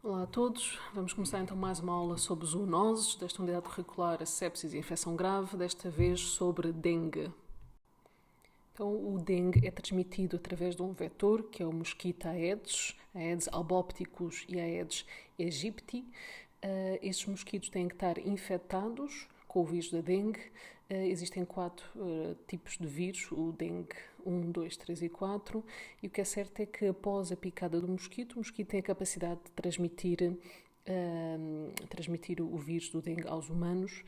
Olá a todos, vamos começar então mais uma aula sobre zoonoses, desta unidade curricular a sepsis e infecção grave, desta vez sobre dengue. Então, o dengue é transmitido através de um vetor, que é o mosquito Aedes albopicus e Aedes aegypti. Estes mosquitos têm que estar infectados com o vírus da dengue. Existem 4 tipos de vírus, o dengue 1, 2, 3 e 4, e o que é certo é que após a picada do mosquito, o mosquito tem a capacidade de transmitir o vírus do dengue aos humanos.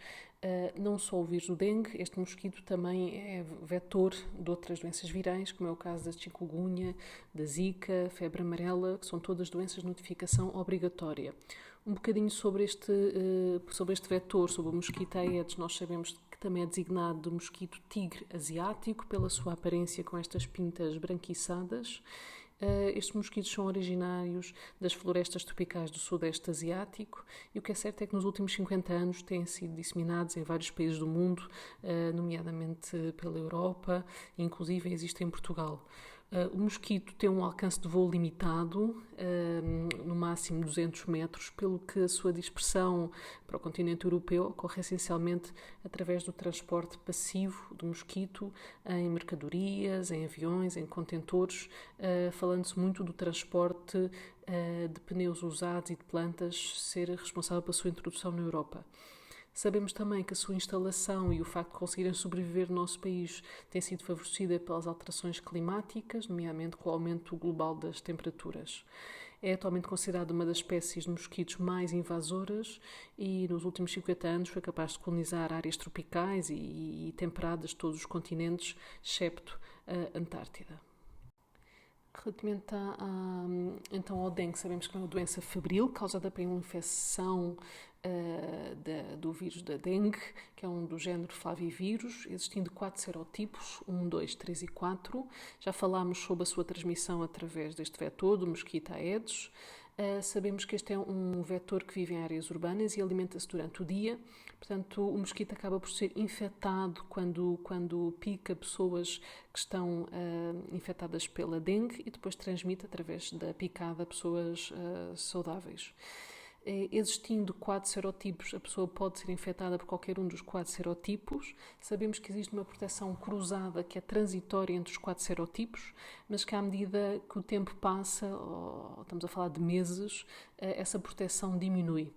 Não só o vírus do dengue, este mosquito também é vetor de outras doenças virais, como é o caso da chikungunya, da zika, febre amarela, que são todas doenças de notificação obrigatória. Um bocadinho sobre este vetor, sobre o mosquito Aedes, nós sabemos que também é designado de mosquito tigre asiático, pela sua aparência com estas pintas branquiçadas. Estes mosquitos são originários das florestas tropicais do Sudeste Asiático e o que é certo é que nos últimos 50 anos têm sido disseminados em vários países do mundo, nomeadamente pela Europa, e inclusive existe em Portugal. O mosquito tem um alcance de voo limitado, no máximo 200 metros, pelo que a sua dispersão para o continente europeu ocorre essencialmente através do transporte passivo do mosquito em mercadorias, em aviões, em contentores, falando-se muito do transporte de pneus usados e de plantas ser responsável pela sua introdução na Europa. Sabemos também que a sua instalação e o facto de conseguirem sobreviver no nosso país tem sido favorecida pelas alterações climáticas, nomeadamente com o aumento global das temperaturas. É atualmente considerada uma das espécies de mosquitos mais invasoras e nos últimos 50 anos foi capaz de colonizar áreas tropicais e temperadas de todos os continentes, excepto a Antártida. Relativamente então ao dengue, sabemos que é uma doença febril causada por uma infecção do vírus da dengue, que é um do género flavivírus, existindo 4 serotipos, 1, 2, 3 e 4. Já falámos sobre a sua transmissão através deste vetor, do mosquito Aedes. Sabemos que este é um vetor que vive em áreas urbanas e alimenta-se durante o dia, portanto o mosquito acaba por ser infectado quando pica pessoas que estão infectadas pela dengue e depois transmite através da picada a pessoas saudáveis. Existindo 4 serotipos, a pessoa pode ser infectada por qualquer um dos 4 serotipos. Sabemos que existe uma proteção cruzada que é transitória entre os 4 serotipos, mas que à medida que o tempo passa, estamos a falar de meses, essa proteção diminui.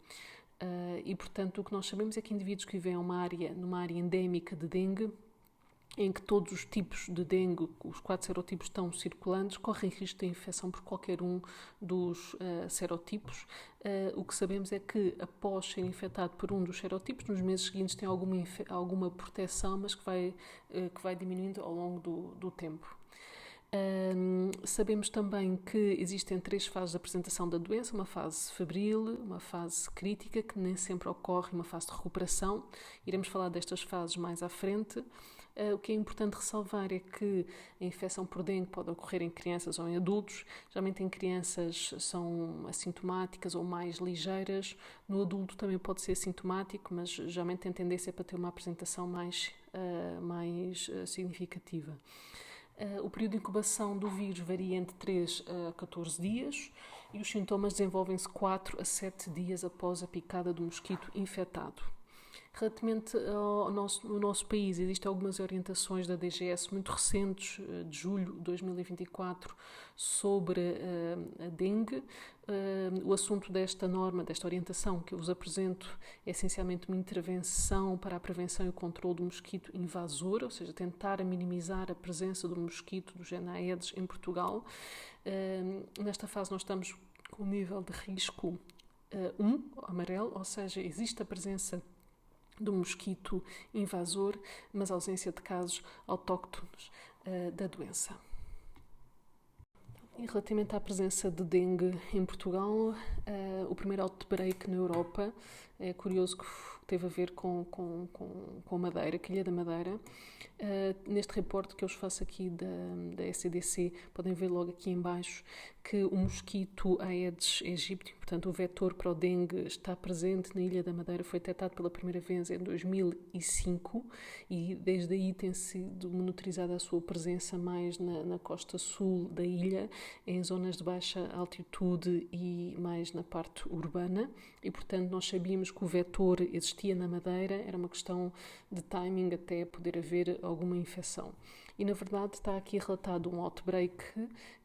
E, portanto, o que nós sabemos é que indivíduos que vivem numa área endémica de dengue, em que todos os tipos de dengue, os 4 serotipos estão circulantes, correm risco de infecção por qualquer um dos serotipos. O que sabemos é que, após ser infectado por um dos serotipos, nos meses seguintes tem alguma proteção, mas que vai diminuindo ao longo do tempo. Sabemos também que existem 3 fases de apresentação da doença, uma fase febril, uma fase crítica, que nem sempre ocorre, uma fase de recuperação. Iremos falar destas fases mais à frente. O que é importante ressalvar é que a infecção por dengue pode ocorrer em crianças ou em adultos. Geralmente em crianças são assintomáticas ou mais ligeiras. No adulto também pode ser assintomático, mas geralmente tem tendência para ter uma apresentação mais significativa. O período de incubação do vírus varia entre 3 a 14 dias e os sintomas desenvolvem-se 4 a 7 dias após a picada do mosquito infectado. Relativamente ao nosso país, existem algumas orientações da DGS muito recentes, de julho de 2024, sobre a dengue. O assunto desta norma, desta orientação que eu vos apresento, é essencialmente uma intervenção para a prevenção e o controle do mosquito invasor, ou seja, tentar minimizar a presença do mosquito do género Aedes em Portugal. Nesta fase nós estamos com o nível de risco 1, amarelo, ou seja, existe a presença do mosquito invasor, mas a ausência de casos autóctones da doença. E relativamente à presença de dengue em Portugal, o primeiro outbreak na Europa É curioso que teve a ver com a Madeira, que a Ilha da Madeira. Neste reporte que eu vos faço aqui da ECDC, podem ver logo aqui em baixo que o mosquito Aedes aegypti, portanto o vetor para o dengue, está presente na Ilha da Madeira, foi detectado pela primeira vez em 2005 e desde aí tem sido monitorizada a sua presença mais na costa sul da ilha, em zonas de baixa altitude e mais na parte urbana, e portanto nós sabíamos que o vetor existia na Madeira, era uma questão de timing até poder haver alguma infecção. E na verdade está aqui relatado um outbreak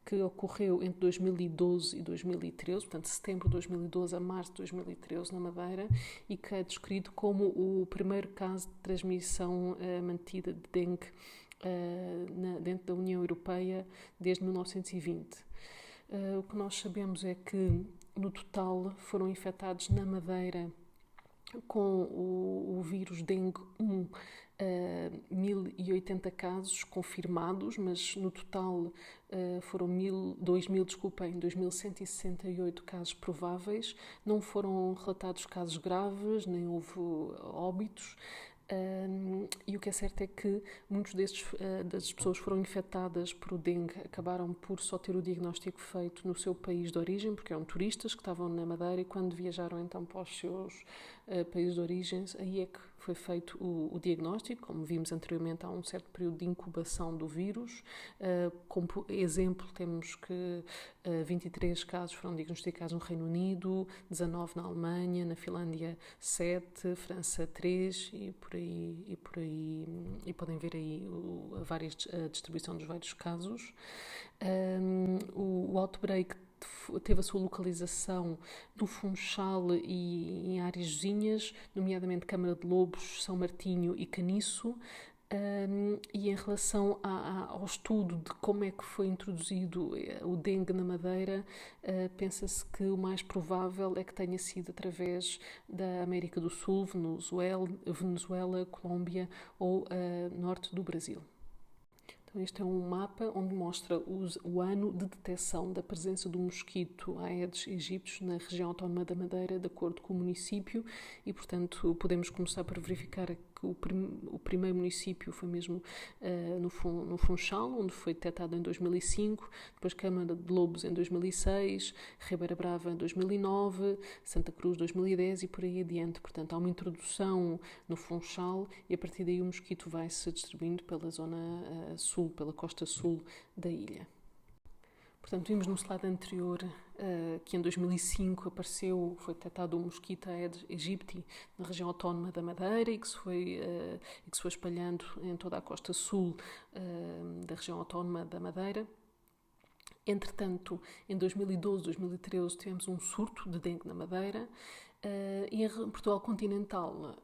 que ocorreu entre 2012 e 2013, portanto de setembro de 2012 a março de 2013 na Madeira, e que é descrito como o primeiro caso de transmissão mantida de dengue dentro da União Europeia desde 1920. O que nós sabemos é que no total foram infectados na Madeira com o vírus dengue 1, 1080 casos confirmados, mas no total foram 2.168 casos prováveis. Não foram relatados casos graves, nem houve óbitos. E o que é certo é que muitos das pessoas foram infectadas por o dengue acabaram por só ter o diagnóstico feito no seu país de origem, porque eram turistas que estavam na Madeira e quando viajaram então para os seus países de origem, aí é que foi feito o diagnóstico. Como vimos anteriormente, há um certo período de incubação do vírus. Como exemplo, temos que 23 casos foram diagnosticados no Reino Unido, 19 na Alemanha, na Finlândia 7, França 3 e por aí, e podem ver aí a distribuição dos vários casos. O outbreak teve a sua localização no Funchal e em áreas vizinhas, nomeadamente Câmara de Lobos, São Martinho e Caniço. E em relação ao estudo de como é que foi introduzido o dengue na Madeira, pensa-se que o mais provável é que tenha sido através da América do Sul, Venezuela, Colômbia ou norte do Brasil. Este é um mapa onde mostra o ano de detecção da presença do mosquito Aedes aegypti na região autónoma da Madeira, de acordo com o município, e, portanto, podemos começar por verificar que o primeiro município foi mesmo no Funchal, onde foi detectado em 2005, depois Câmara de Lobos em 2006, Ribeira Brava em 2009, Santa Cruz 2010 e por aí adiante. Portanto, há uma introdução no Funchal e a partir daí o mosquito vai se distribuindo pela zona sul, pela costa sul da ilha. Portanto, vimos no slide anterior que em 2005 foi detectado o mosquito Aedes aegypti na região autónoma da Madeira e que se foi espalhando em toda a costa sul da região autónoma da Madeira. Entretanto, em 2012, 2013, tivemos um surto de dengue na Madeira. E em Portugal continental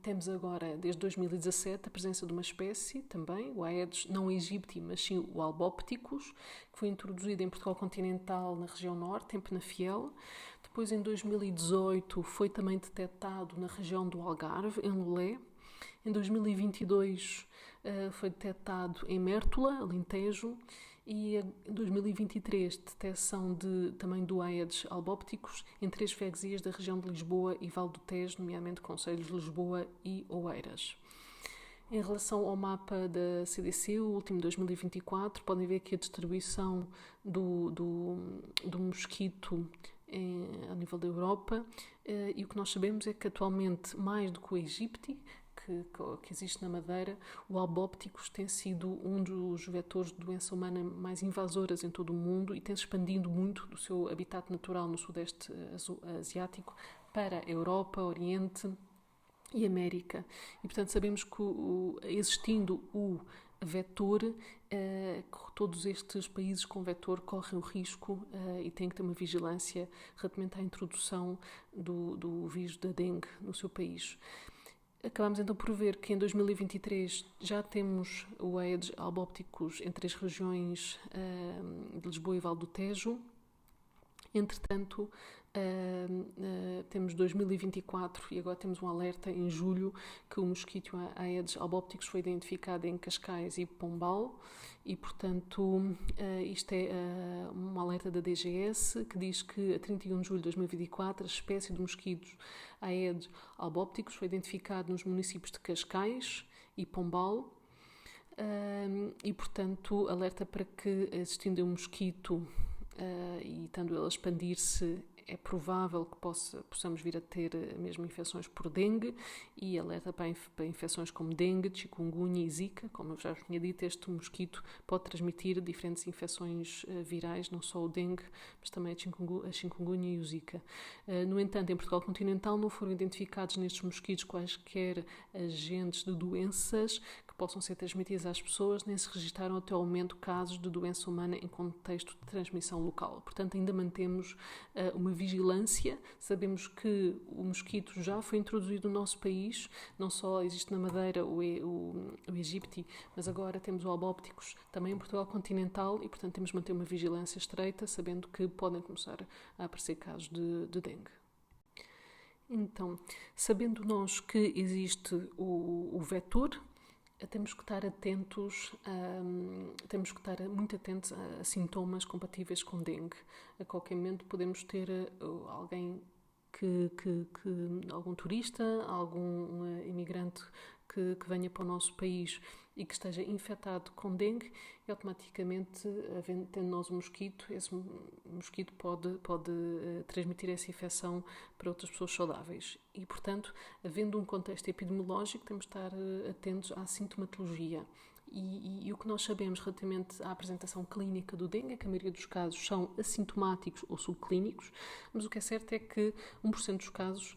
temos agora, desde 2017, a presença de uma espécie também, o Aedes não aegypti, mas sim o albopticus, que foi introduzido em Portugal continental na região norte, em Penafiel. Depois, em 2018, foi também detectado na região do Algarve, em Lolé. Em 2022 foi detectado em Mértola, Alentejo. E em 2023, detecção também do Aedes albopticus em 3 freguesias da região de Lisboa e Val do Tejo, nomeadamente concelhos de Lisboa e Oeiras. Em relação ao mapa da CDC, o último de 2024, podem ver aqui a distribuição do mosquito a nível da Europa, e o que nós sabemos é que atualmente, mais do que o aegypti, que existe na Madeira, o albopticus tem sido um dos vetores de doença humana mais invasoras em todo o mundo e tem-se expandido muito do seu habitat natural no Sudeste Asiático para a Europa, Oriente e América. E, portanto, sabemos que existindo o vetor, todos estes países com vetor correm o risco e têm que ter uma vigilância relativamente à introdução do vírus da dengue no seu país. Acabamos então por ver que em 2023 já temos o Aedes albopticus em 3 regiões de Lisboa e Val do Tejo. Entretanto, temos 2024 e agora temos um alerta em julho que o mosquito Aedes albopicus foi identificado em Cascais e Pombal e, portanto, isto é um alerta da DGS que diz que a 31 de julho de 2024 a espécie de mosquitos Aedes albopicus foi identificado nos municípios de Cascais e Pombal. E, portanto, alerta para que, existindo um mosquito e estando ele a expandir-se, é provável que possamos vir a ter mesmo infecções por dengue e alerta para infecções como dengue, chikungunya e zika. Como eu já vos tinha dito, este mosquito pode transmitir diferentes infecções virais, não só o dengue, mas também a chikungunya e o zika. No entanto, em Portugal continental não foram identificados nestes mosquitos quaisquer agentes de doenças que possam ser transmitidas às pessoas, nem se registaram até ao momento casos de doença humana em contexto de transmissão local. Portanto, ainda mantemos uma vigilância. Sabemos que o mosquito já foi introduzido no nosso país, não só existe na Madeira o Aegypti, mas agora temos o albopicus também em Portugal continental e, portanto, temos de manter uma vigilância estreita, sabendo que podem começar a aparecer casos de dengue. Então, sabendo nós que existe o vetor, temos que estar atentos, temos que estar muito atentos a sintomas compatíveis com dengue. A qualquer momento podemos ter alguém algum turista, algum imigrante que venha para o nosso país e que esteja infectado com dengue e automaticamente, tendo nós um mosquito, esse mosquito pode transmitir essa infecção para outras pessoas saudáveis. E, portanto, havendo um contexto epidemiológico, temos de estar atentos à sintomatologia. E o que nós sabemos relativamente à apresentação clínica do dengue é que a maioria dos casos são assintomáticos ou subclínicos, mas o que é certo é que 1% dos casos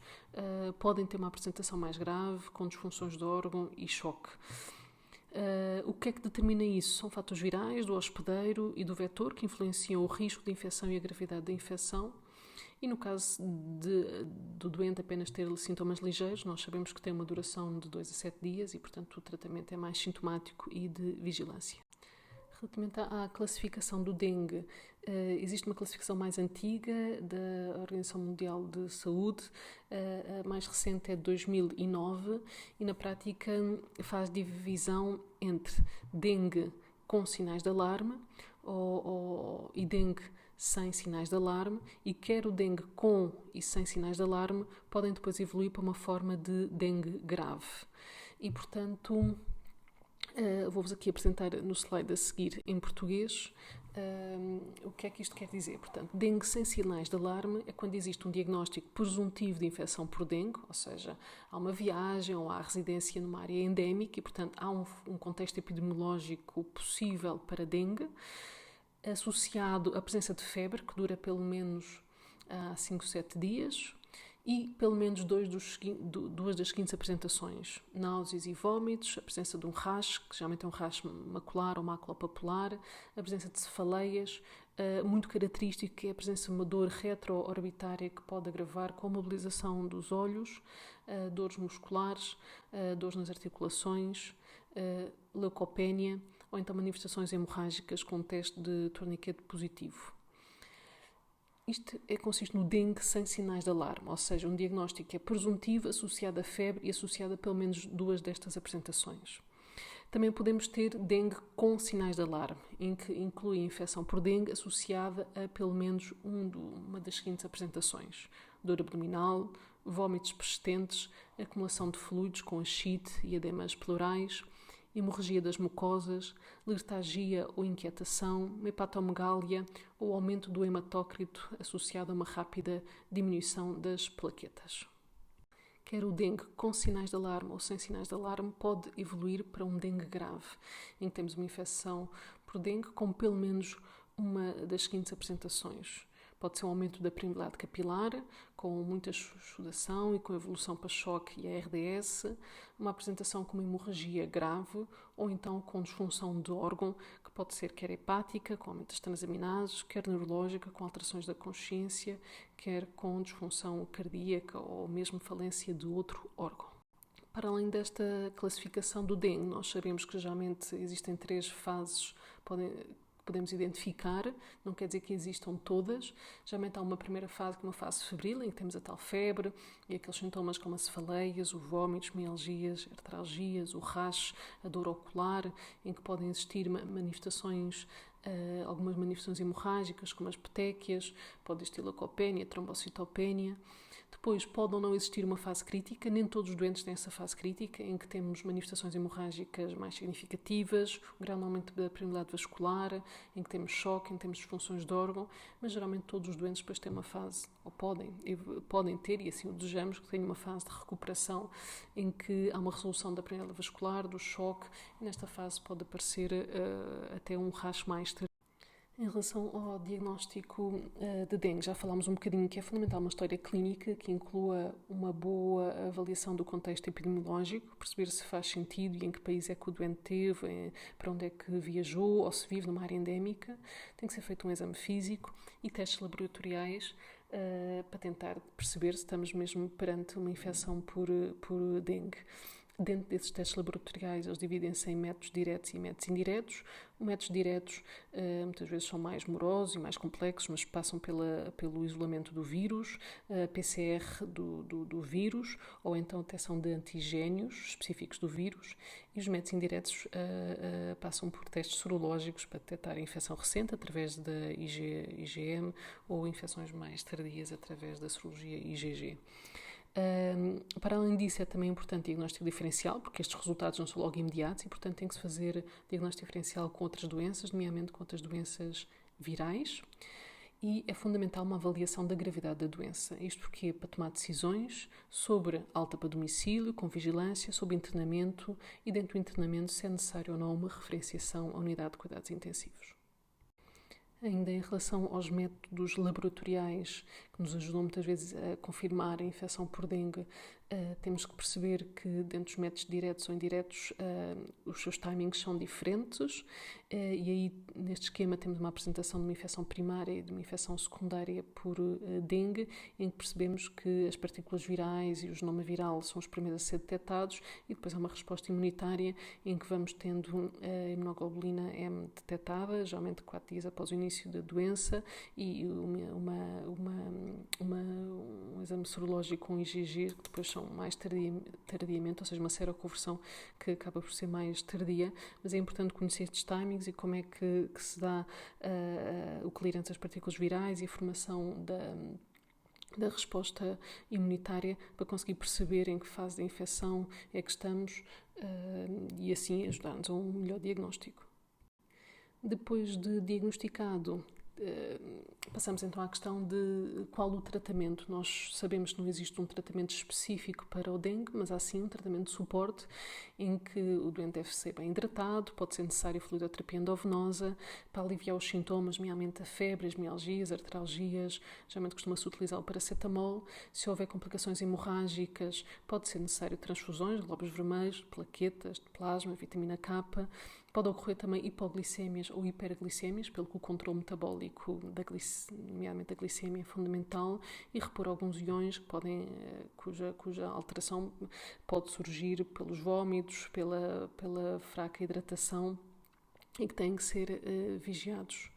podem ter uma apresentação mais grave, com disfunções de órgão e choque. O que é que determina isso? São fatores virais do hospedeiro e do vetor que influenciam o risco de infecção e a gravidade da infecção. E no caso do doente apenas ter sintomas ligeiros, nós sabemos que tem uma duração de 2 a 7 dias e, portanto, o tratamento é mais sintomático e de vigilância. Relativamente à classificação do dengue, existe uma classificação mais antiga da Organização Mundial de Saúde, a mais recente é de 2009 e na prática faz divisão entre dengue com sinais de alarme e dengue sem sinais de alarme e quer o dengue com e sem sinais de alarme podem depois evoluir para uma forma de dengue grave. E, portanto, vou-vos aqui apresentar no slide a seguir em português o que é que isto quer dizer. Portanto, dengue sem sinais de alarme é quando existe um diagnóstico presuntivo de infecção por dengue, ou seja, há uma viagem ou há residência numa área endémica e, portanto, há um contexto epidemiológico possível para dengue, associado à presença de febre, que dura pelo menos 5, 7 dias, e pelo menos duas das seguintes apresentações: náuseas e vômitos, a presença de um rash, que geralmente é um rash macular ou maculopapular, a presença de cefaleias, muito característico que é a presença de uma dor retroorbitária que pode agravar com a mobilização dos olhos, dores musculares, dores nas articulações, leucopénia ou então manifestações hemorrágicas com teste de torniquete positivo. Isto consiste no dengue sem sinais de alarme, ou seja, um diagnóstico que é presuntivo, associado a febre e associado a pelo menos duas destas apresentações. Também podemos ter dengue com sinais de alarme, em que inclui a infecção por dengue associada a pelo menos uma das seguintes apresentações: dor abdominal, vômitos persistentes, acumulação de fluidos com ascite e edemas pleurais, hemorragia das mucosas, letargia ou inquietação, hepatomegália ou aumento do hematócrito associado a uma rápida diminuição das plaquetas. Quer o dengue com sinais de alarme ou sem sinais de alarme pode evoluir para um dengue grave, em que temos uma infecção por dengue com pelo menos uma das seguintes apresentações. Pode ser um aumento da permeabilidade capilar, com muita sudação e com evolução para choque e ARDS, uma apresentação com uma hemorragia grave ou então com disfunção de órgão, que pode ser quer hepática, com aumento das transaminases, quer neurológica, com alterações da consciência, quer com disfunção cardíaca ou mesmo falência de outro órgão. Para além desta classificação do dengue, nós sabemos que geralmente existem 3 fases que podemos identificar, não quer dizer que existam todas. Geralmente há uma primeira fase, que é uma fase febril, em que temos a tal febre e aqueles sintomas como as cefaleias, os vômitos, mialgias, artralgias, o rash, a dor ocular, em que podem existir manifestações, algumas manifestações hemorrágicas, como as petequias, pode existir leucopenia, trombocitopenia. Depois, pode ou não existir uma fase crítica, nem todos os doentes têm essa fase crítica, em que temos manifestações hemorrágicas mais significativas, um grande aumento da permeabilidade vascular, em que temos choque, em que temos disfunções de órgão, mas geralmente todos os doentes depois têm uma fase, ou podem ter, e assim o desejamos, que tenham uma fase de recuperação, em que há uma resolução da permeabilidade vascular, do choque, e nesta fase pode aparecer até um rash mais tardio. Em relação ao diagnóstico de dengue, já falámos um bocadinho que é fundamental uma história clínica que inclua uma boa avaliação do contexto epidemiológico, perceber se faz sentido e em que país é que o doente teve, para onde é que viajou ou se vive numa área endémica. Tem que ser feito um exame físico e testes laboratoriais para tentar perceber se estamos mesmo perante uma infecção por dengue. Dentro desses testes laboratoriais, eles dividem-se em métodos diretos e métodos indiretos. Os métodos diretos muitas vezes são mais morosos e mais complexos, mas passam pelo isolamento do vírus, PCR do vírus, ou então detecção de antigénios específicos do vírus. E os métodos indiretos passam por testes sorológicos para detectar a infecção recente através da IgM ou infecções mais tardias através da sorologia IgG. Para além disso, é também importante diagnóstico diferencial, porque estes resultados não são logo imediatos e, portanto, tem que se fazer diagnóstico diferencial com outras doenças, nomeadamente com outras doenças virais. E é fundamental uma avaliação da gravidade da doença. Isto porque é para tomar decisões sobre alta para domicílio, com vigilância, sobre internamento e, dentro do internamento, se é necessário ou não uma referenciação à unidade de cuidados intensivos. Ainda em relação aos métodos laboratoriais que nos ajudam muitas vezes a confirmar a infecção por dengue, temos que perceber que dentro dos métodos diretos ou indiretos os seus timings são diferentes e aí neste esquema temos uma apresentação de uma infecção primária e de uma infecção secundária por dengue, em que percebemos que as partículas virais e o genoma viral são os primeiros a ser detectados e depois há uma resposta imunitária em que vamos tendo a imunoglobulina M detectada, geralmente 4 dias após o início da doença, e um exame sorológico com IgG, que depois são mais tardiamente, ou seja, uma seroconversão que acaba por ser mais tardia, mas é importante conhecer estes timings e como é que se dá o clearance das partículas virais e a formação da resposta imunitária para conseguir perceber em que fase da infecção é que estamos e assim ajudar-nos a um melhor diagnóstico. Depois de diagnosticado, passamos então à questão de qual o tratamento. Nós sabemos que não existe um tratamento específico para o dengue, mas há sim um tratamento de suporte em que o doente deve ser bem hidratado, pode ser necessária fluidoterapia endovenosa para aliviar os sintomas, nomeadamente a febre, as mialgias, artralgias. Geralmente costuma-se utilizar o paracetamol. Se houver complicações hemorrágicas, pode ser necessário transfusões de glóbulos vermelhos, plaquetas de plasma, vitamina K. Pode ocorrer também hipoglicémias ou hiperglicémias, pelo que o controle metabólico, nomeadamente da glicemia, é fundamental, e repor alguns iões que cuja alteração pode surgir pelos vômitos, pela fraca hidratação e que têm que ser vigiados.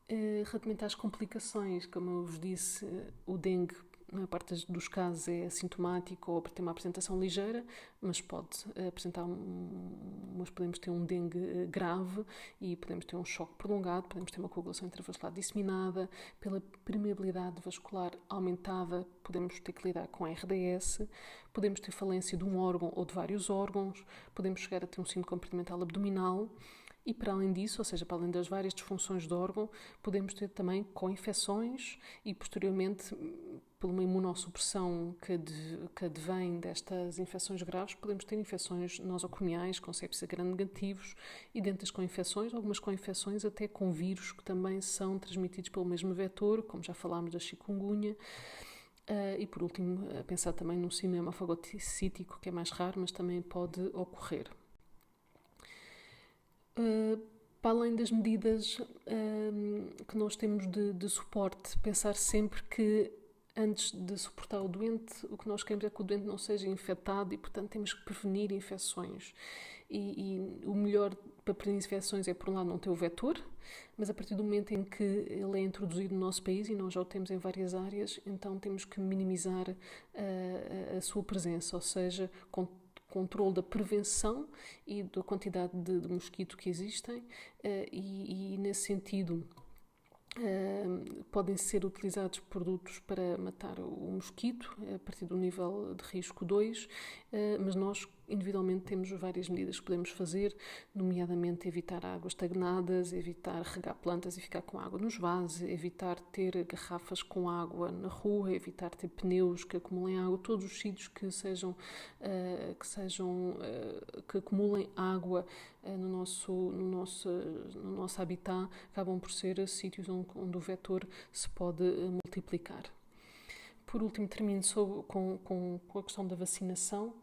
Relativamente às complicações, como eu vos disse, o dengue, na maior parte dos casos, é assintomático ou tem uma apresentação ligeira, mas podemos ter um dengue grave e podemos ter um choque prolongado, podemos ter uma coagulação intravascular disseminada, pela permeabilidade vascular aumentada, podemos ter que lidar com RDS, podemos ter falência de um órgão ou de vários órgãos, podemos chegar a ter um síndrome compartimental abdominal. E para além disso, ou seja, para além das várias disfunções do órgão, podemos ter também co-infecções e posteriormente, por uma imunossupressão que advém destas infecções graves, podemos ter infecções nosocomiais com sepsis gram-negativos e dentro das co-infecções, algumas co-infecções até com vírus que também são transmitidos pelo mesmo vetor, como já falámos da chikungunya. E por último, pensar também no síndrome fagoticítico, que é mais raro, mas também pode ocorrer. Para além das medidas que nós temos de suporte, pensar sempre que antes de suportar o doente, o que nós queremos é que o doente não seja infectado e, portanto, temos que prevenir infecções. E o melhor para prevenir infecções é, por um lado, não ter o vetor, mas a partir do momento em que ele é introduzido no nosso país, e nós já o temos em várias áreas, então temos que minimizar a sua presença, ou seja, controle da prevenção e da quantidade de mosquito que existem, e nesse sentido podem ser utilizados produtos para matar o mosquito a partir do nível de risco 2, mas nós individualmente temos várias medidas que podemos fazer, nomeadamente evitar águas estagnadas, evitar regar plantas e ficar com água nos vasos, evitar ter garrafas com água na rua, evitar ter pneus que acumulem água, todos os sítios que acumulem água no nosso habitat acabam por ser sítios onde o vetor se pode multiplicar. Por último, termino com a questão da vacinação.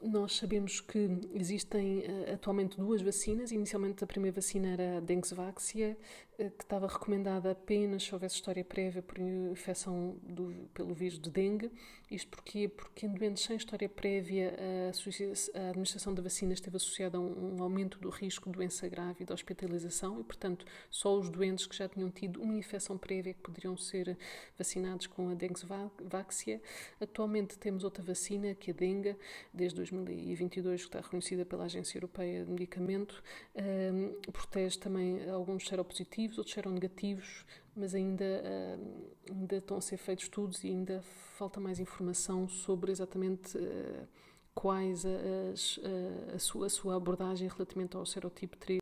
Nós sabemos que existem atualmente 2 vacinas. Inicialmente a primeira vacina era a Dengvaxia, que estava recomendada apenas se houvesse história prévia por infecção pelo vírus de dengue. Isto porquê? Porque em doentes sem história prévia a administração da vacina esteve associada a um aumento do risco de doença grave e de hospitalização e, portanto, só os doentes que já tinham tido uma infecção prévia que poderiam ser vacinados com a Dengvaxia. Atualmente temos outra vacina, que é a dengue, desde 2022, que está reconhecida pela Agência Europeia de Medicamento. Protege também alguns seropositivos, outros seronegativos, mas ainda estão a ser feitos estudos e ainda falta mais informação sobre exatamente quais a sua abordagem relativamente ao serotipo 3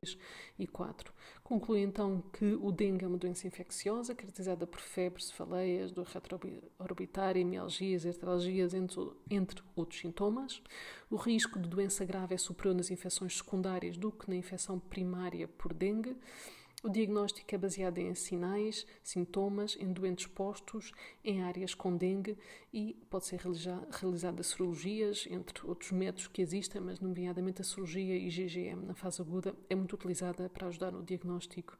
e 4. Conclui então que o dengue é uma doença infecciosa, caracterizada por febre, cefaleias, dor retroorbitária, mialgias, artralgias, entre outros sintomas. O risco de doença grave é superior nas infecções secundárias do que na infecção primária por dengue. O diagnóstico é baseado em sinais, sintomas, em doentes expostos, em áreas com dengue e pode ser realizada cirurgias, entre outros métodos que existem, mas nomeadamente a cirurgia IgGM na fase aguda é muito utilizada para ajudar no diagnóstico